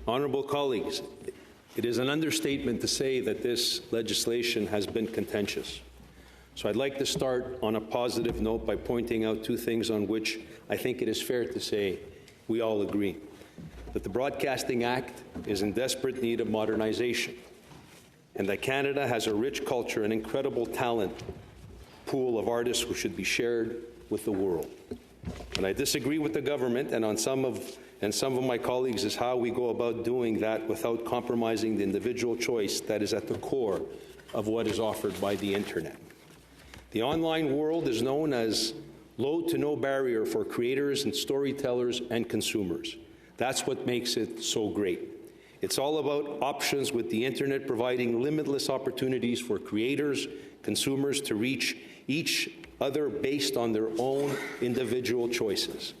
Honourable colleagues, it is an understatement to say that this legislation has been contentious. So I'd like to start on a positive note by pointing out two things on which I think it is fair to say we all agree. That the Broadcasting Act is in desperate need of modernization, and that Canada has a rich culture and incredible talent pool of artists who should be shared with the world. And I disagree with the government and on some of my colleagues is how we go about doing that without compromising the individual choice that is at the core of what is offered by the Internet. The online world is known as low to no barrier for creators and storytellers and consumers. That's what makes it so great. It's all about options, with the Internet providing limitless opportunities for creators, consumers to reach each other based on their own individual choices.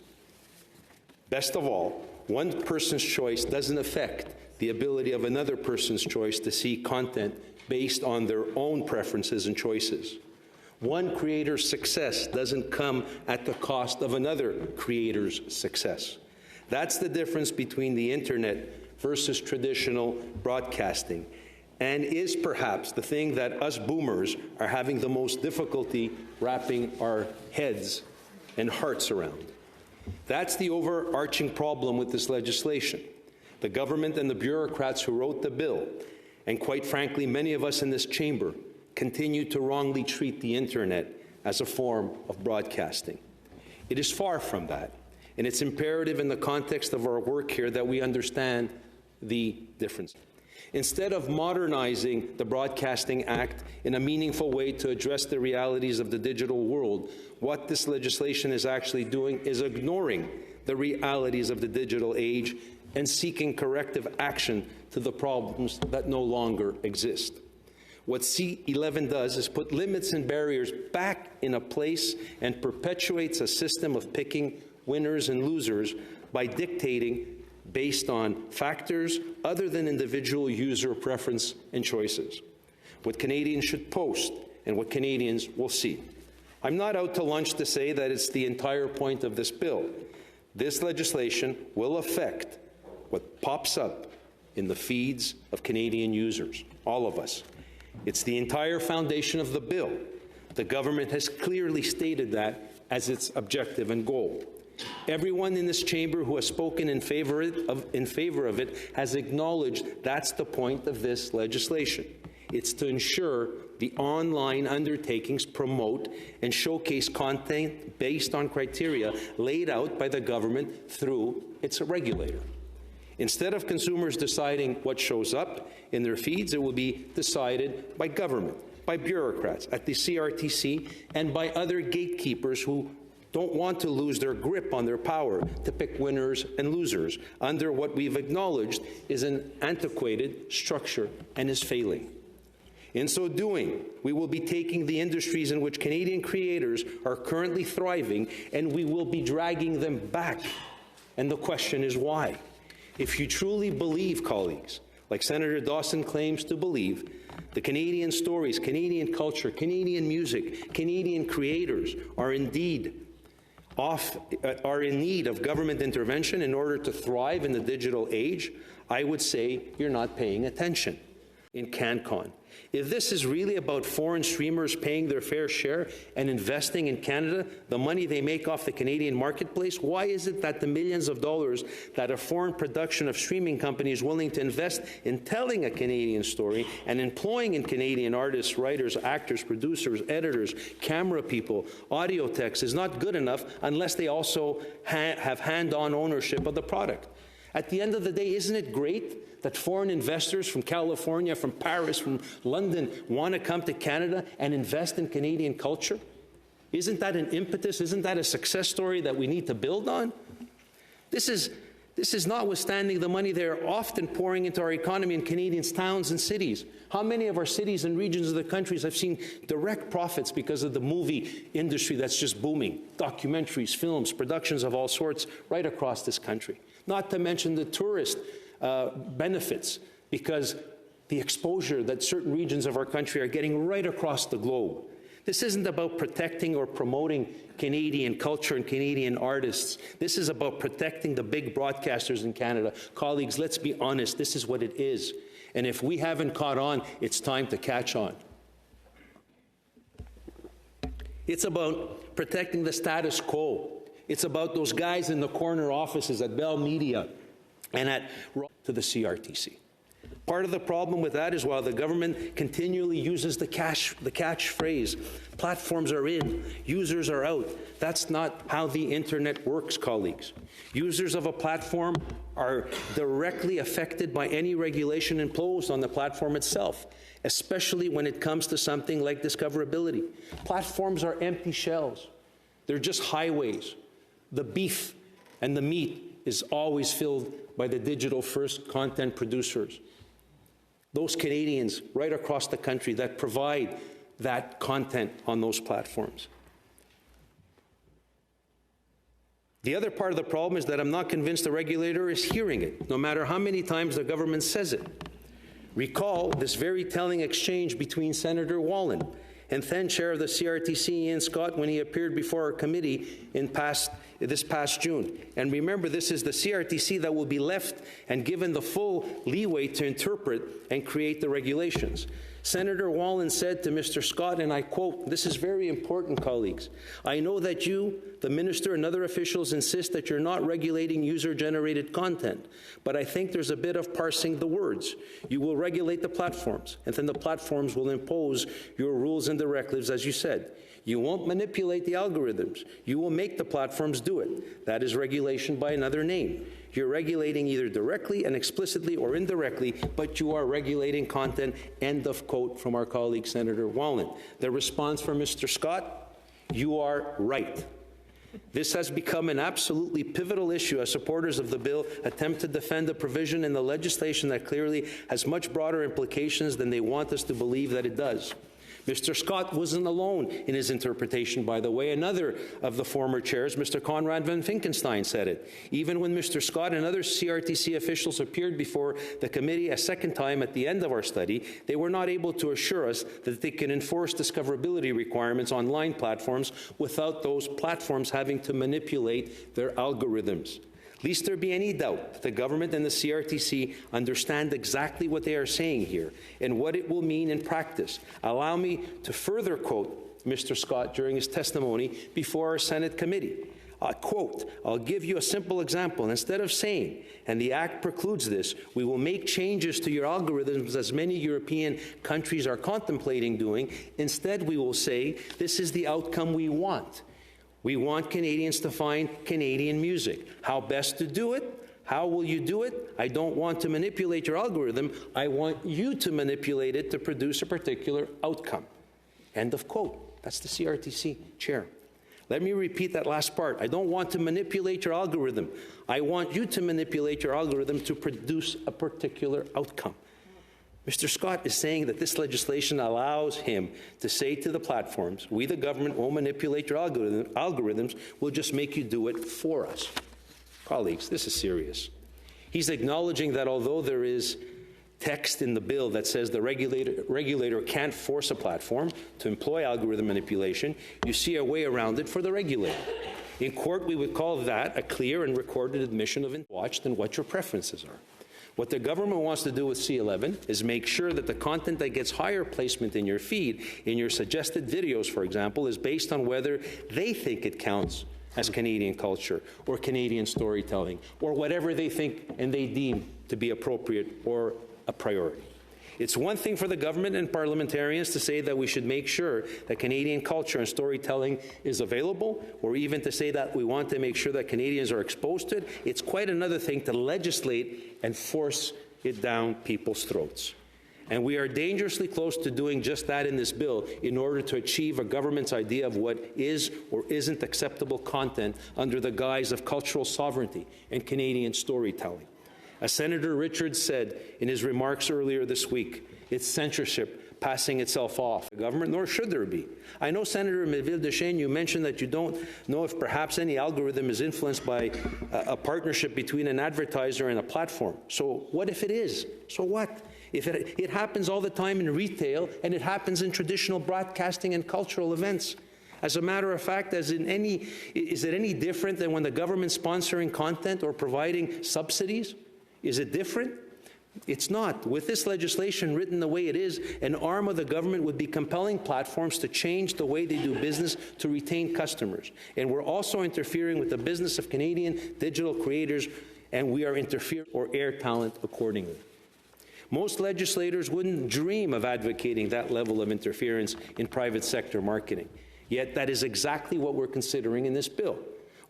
Best of all, one person's choice doesn't affect the ability of another person's choice to see content based on their own preferences and choices. One creator's success doesn't come at the cost of another creator's success. That's the difference between the Internet versus traditional broadcasting, and is perhaps the thing that us boomers are having the most difficulty wrapping our heads and hearts around. That's the overarching problem with this legislation. The government and the bureaucrats who wrote the bill, and quite frankly, many of us in this chamber, continue to wrongly treat the Internet as a form of broadcasting. It is far from that, and it's imperative in the context of our work here that we understand the difference. Instead of modernizing the Broadcasting Act in a meaningful way to address the realities of the digital world, what this legislation is actually doing is ignoring the realities of the digital age and seeking corrective action to the problems that no longer exist. What C11 does is put limits and barriers back in a place and perpetuates a system of picking winners and losers by dictating based on factors other than individual user preference and choices, what Canadians should post and what Canadians will see. I'm not out to lunch to say that it's the entire point of this bill. This legislation will affect what pops up in the feeds of Canadian users, all of us. It's the entire foundation of the bill. The government has clearly stated that as its objective and goal. Everyone in this chamber who has spoken in favor of it has acknowledged that's the point of this legislation. It's to ensure the online undertakings promote and showcase content based on criteria laid out by the government through its regulator. Instead of consumers deciding what shows up in their feeds, it will be decided by government, by bureaucrats at the CRTC, and by other gatekeepers who don't want to lose their grip on their power to pick winners and losers under what we've acknowledged is an antiquated structure and is failing. In so doing, we will be taking the industries in which Canadian creators are currently thriving, and we will be dragging them back. And the question is why? If you truly believe, colleagues, like Senator Dawson claims to believe, the Canadian stories, Canadian culture, Canadian music, Canadian creators are in need of government intervention in order to thrive in the digital age, I would say you're not paying attention. In CanCon, if this is really about foreign streamers paying their fair share and investing in Canada, the money they make off the Canadian marketplace, why is it that the millions of dollars that a foreign production of streaming company is willing to invest in telling a Canadian story and employing in Canadian artists, writers, actors, producers, editors, camera people, audio techs is not good enough unless they also have hand-on ownership of the product? At the end of the day, isn't it great that foreign investors from California, from Paris, from London want to come to Canada and invest in Canadian culture? Isn't that an impetus? Isn't that a success story that we need to build on? This is notwithstanding the money they're often pouring into our economy in Canadian towns and cities. How many of our cities and regions of the countries have seen direct profits because of the movie industry that's just booming? Documentaries, films, productions of all sorts right across this country. Not to mention the tourist benefits, because the exposure that certain regions of our country are getting right across the globe. This isn't about protecting or promoting Canadian culture and Canadian artists. This is about protecting the big broadcasters in Canada. Colleagues, let's be honest, this is what it is. And if we haven't caught on, it's time to catch on. It's about protecting the status quo. It's about those guys in the corner offices at Bell Media and to the CRTC. Part of the problem with that is while the government continually uses the catchphrase, platforms are in, users are out. That's not how the internet works, colleagues. Users of a platform are directly affected by any regulation imposed on the platform itself, especially when it comes to something like discoverability. Platforms are empty shells. They're just highways. The beef and the meat is always filled by the digital-first content producers. Those Canadians right across the country that provide that content on those platforms. The other part of the problem is that I'm not convinced the regulator is hearing it, no matter how many times the government says it. Recall this very telling exchange between Senator Wallin and then Chair of the CRTC, Ian Scott, when he appeared before our committee this past June. And remember, this is the CRTC that will be left and given the full leeway to interpret and create the regulations. Senator Wallin said to Mr. Scott, and I quote, "This is very important, colleagues. I know that you, the minister, and other officials insist that you're not regulating user-generated content, but I think there's a bit of parsing the words. You will regulate the platforms, and then the platforms will impose your rules and directives, as you said. You won't manipulate the algorithms. You will make the platforms do it. That is regulation by another name. You're regulating either directly and explicitly or indirectly, but you are regulating content." End of quote from our colleague, Senator Wallin. The response from Mr. Scott, "You are right." This has become an absolutely pivotal issue as supporters of the bill attempt to defend a provision in the legislation that clearly has much broader implications than they want us to believe that it does. Mr. Scott wasn't alone in his interpretation, by the way. Another of the former chairs, Mr. Conrad van Finkenstein, said it. Even when Mr. Scott and other CRTC officials appeared before the committee a second time at the end of our study, they were not able to assure us that they can enforce discoverability requirements on online platforms without those platforms having to manipulate their algorithms. Lest there be any doubt that the government and the CRTC understand exactly what they are saying here and what it will mean in practice, allow me to further quote Mr. Scott during his testimony before our Senate committee. Quote, "I'll give you a simple example. Instead of saying, and the Act precludes this, we will make changes to your algorithms as many European countries are contemplating doing, instead we will say, this is the outcome we want. We want Canadians to find Canadian music. How best to do it? How will you do it? I don't want to manipulate your algorithm. I want you to manipulate it to produce a particular outcome." End of quote. That's the CRTC chair. Let me repeat that last part. I don't want to manipulate your algorithm. I want you to manipulate your algorithm to produce a particular outcome. Mr. Scott is saying that this legislation allows him to say to the platforms, we, the government, won't manipulate your algorithms, we'll just make you do it for us. Colleagues, this is serious. He's acknowledging that although there is text in the bill that says the regulator can't force a platform to employ algorithm manipulation, you see a way around it for the regulator. In court, we would call that a clear and recorded admission of watched and what your preferences are. What the government wants to do with C11 is make sure that the content that gets higher placement in your feed, in your suggested videos, for example, is based on whether they think it counts as Canadian culture or Canadian storytelling or whatever they think and they deem to be appropriate or a priority. It's one thing for the government and parliamentarians to say that we should make sure that Canadian culture and storytelling is available, or even to say that we want to make sure that Canadians are exposed to it. It's quite another thing to legislate and force it down people's throats. And we are dangerously close to doing just that in this bill in order to achieve a government's idea of what is or isn't acceptable content under the guise of cultural sovereignty and Canadian storytelling. As Senator Richards said in his remarks earlier this week, it's censorship passing itself off the government, nor should there be. I know, Senator Melville-Deschênes, you mentioned that you don't know if perhaps any algorithm is influenced by a partnership between an advertiser and a platform. So what if it is? So what? It happens all the time in retail, and it happens in traditional broadcasting and cultural events. As a matter of fact, is it any different than when the government's sponsoring content or providing subsidies? Is it different? It's not. With this legislation written the way it is, an arm of the government would be compelling platforms to change the way they do business to retain customers. And we're also interfering with the business of Canadian digital creators, and we are interfering or air talent accordingly. Most legislators wouldn't dream of advocating that level of interference in private sector marketing. Yet that is exactly what we're considering in this bill.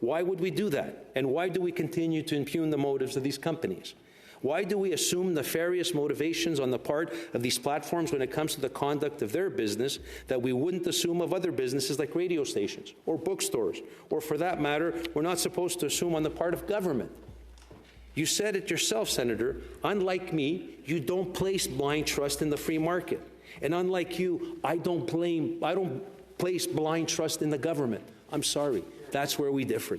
Why would we do that? And why do we continue to impugn the motives of these companies? Why do we assume nefarious motivations on the part of these platforms when it comes to the conduct of their business that we wouldn't assume of other businesses like radio stations or bookstores, or for that matter, we're not supposed to assume on the part of government? You said it yourself, Senator. Unlike me, you don't place blind trust in the free market. And unlike you, I don't place blind trust in the government. I'm sorry. That's where we differ.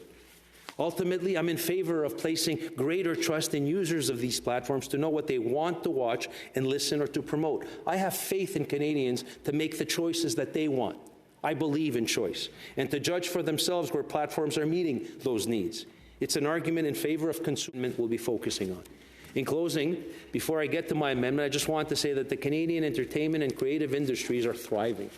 Ultimately, I'm in favor of placing greater trust in users of these platforms to know what they want to watch and listen or to promote. I have faith in Canadians to make the choices that they want. I believe in choice, and to judge for themselves where platforms are meeting those needs. It's an argument in favor of consumer we'll be focusing on. In closing, before I get to my amendment, I just want to say that the Canadian entertainment and creative industries are thriving.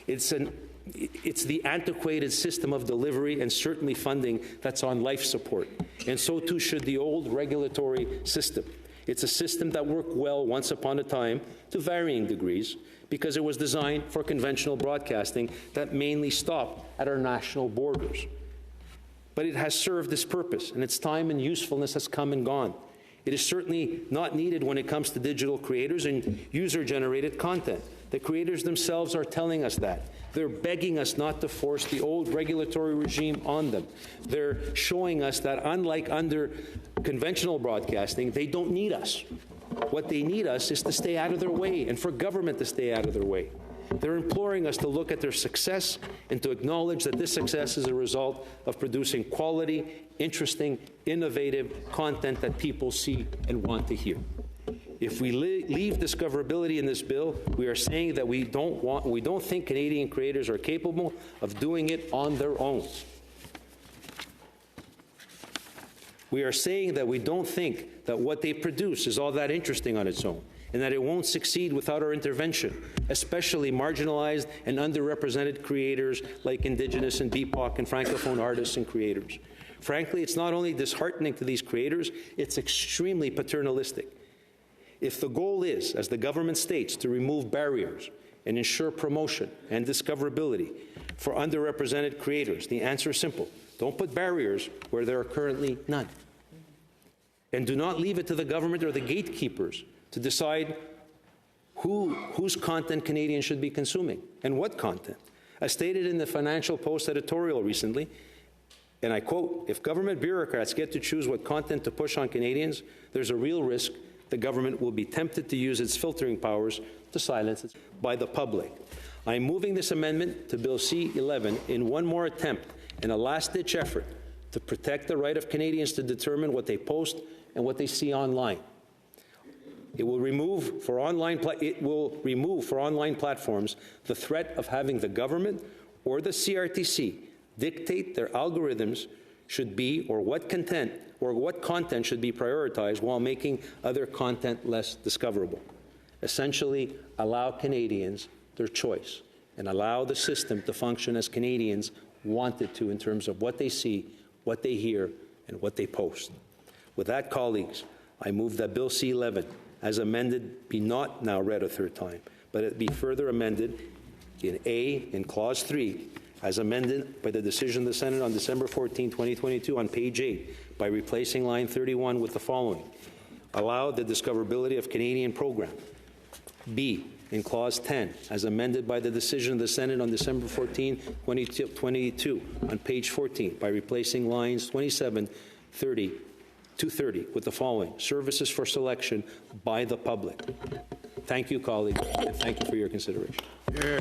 It's the antiquated system of delivery and certainly funding that's on life support, and so too should the old regulatory system. It's a system that worked well once upon a time to varying degrees because it was designed for conventional broadcasting that mainly stopped at our national borders. But it has served this purpose, and its time and usefulness has come and gone. It is certainly not needed when it comes to digital creators and user-generated content. The creators themselves are telling us that. They're begging us not to force the old regulatory regime on them. They're showing us that unlike under conventional broadcasting, they don't need us. What they need us is to stay out of their way and for government to stay out of their way. They're imploring us to look at their success and to acknowledge that this success is a result of producing quality, interesting, innovative content that people see and want to hear. If we leave discoverability in this bill, we are saying that we don't think Canadian creators are capable of doing it on their own. We are saying that we don't think that what they produce is all that interesting on its own, and that it won't succeed without our intervention, especially marginalized and underrepresented creators like Indigenous and BIPOC and Francophone artists and creators. Frankly, it's not only disheartening to these creators, it's extremely paternalistic. If the goal is, as the government states, to remove barriers and ensure promotion and discoverability for underrepresented creators, the answer is simple. Don't put barriers where there are currently none. And do not leave it to the government or the gatekeepers to decide whose content Canadians should be consuming and what content. As stated in the Financial Post editorial recently, and I quote, "If government bureaucrats get to choose what content to push on Canadians, there's a real risk the government will be tempted to use its filtering powers to silence it by the public." I am moving this amendment to Bill C11 in one more attempt and a last-ditch effort to protect the right of Canadians to determine what they post and what they see online. It will remove for online platforms the threat of having the government or the CRTC dictate their algorithms should be or what content should be prioritized while making other content less discoverable. Essentially, allow Canadians their choice and allow the system to function as Canadians want it to in terms of what they see, what they hear, and what they post. With that, colleagues, I move that Bill C11, as amended, be not now read a third time, but it be further amended in Clause 3, as amended by the decision of the Senate on December 14, 2022, on page 8, by replacing line 31 with the following. Allow the discoverability of Canadian program. B, in Clause 10, as amended by the decision of the Senate on December 14, 2022, on page 14, by replacing lines 27, 30, 230 with the following. Services for selection by the public. Thank you, colleagues, and thank you for your consideration. Yeah.